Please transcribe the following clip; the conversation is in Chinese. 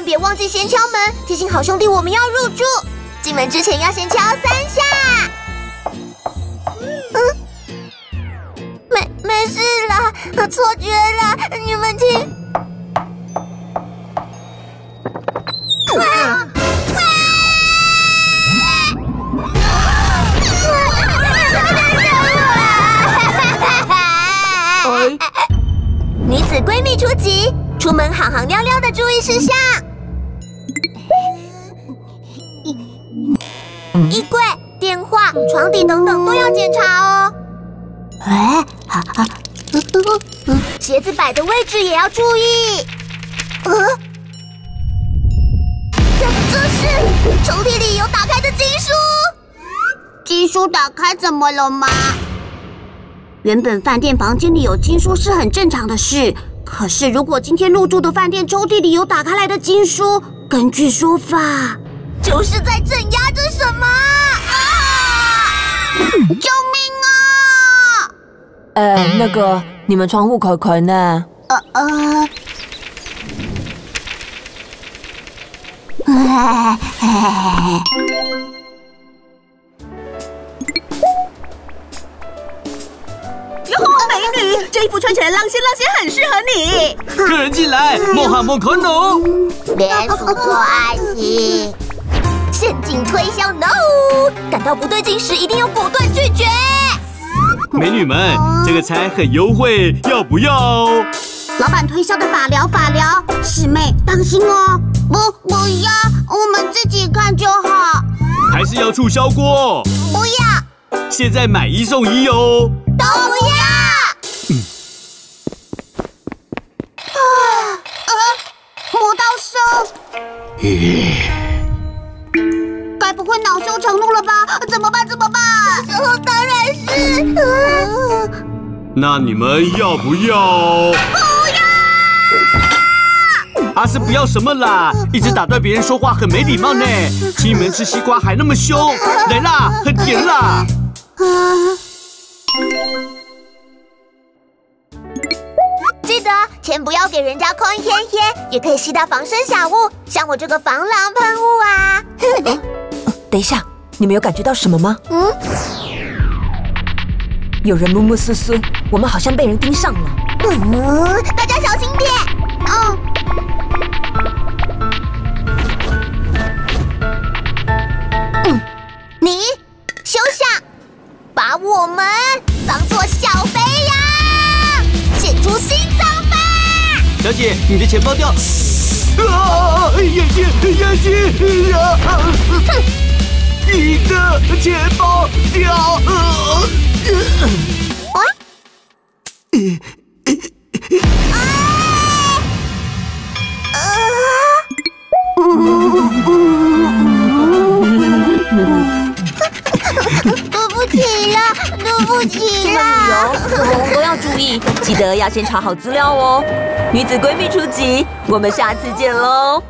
但别忘记先敲门，提醒好兄弟我们要入住。进门之前要先敲3下。没事啦，错觉啦，你们听。女子闺蜜出击，出门行行尿尿的注意事项。衣柜、电话、床底等等都要检查哦。鞋子摆的位置也要注意。这是抽屉里有打开的经书。经书打开怎么了吗？原本饭店房间里有经书是很正常的事，可是如果今天入住的饭店抽屉里有打开来的经书，根据说法，就是在镇压着什么救命啊！那个，你们窗户开开呢？哟吼，美女，这衣服穿起来浪些，很适合你。客人进来，莫哈莫可努。连署做爱心，陷阱推销 ，no！ 感到不对劲时，一定要果断拒绝。美女们，这个才很优惠，要不要？老板推销的法疗，师妹当心哦。不要，我们自己看就好。还是要促销过？不要，现在买1送1哦。都不要。磨到手。该不会恼羞成怒了吧？怎么办？这时候当然是……那你们要不要？不要！阿斯不要什么啦？一直打断别人说话很没礼貌呢。请你们吃西瓜还那么凶，来啦，很甜啦。记得钱不要给人家空嘿嘿，也可以吸到防身小物，像我这个防狼喷雾啊。等一下，你们有感觉到什么吗？有人摸嘶嘶，我们好像被人盯上了。大家小心点。你休想把我们当作小肥羊，献出心脏吧！小姐，你的钱包掉。眼睛啊！你的钱包掉。对不起啦！旅游都要注意，记得要先查好资料哦。女子闺蜜出击，我们下次见喽。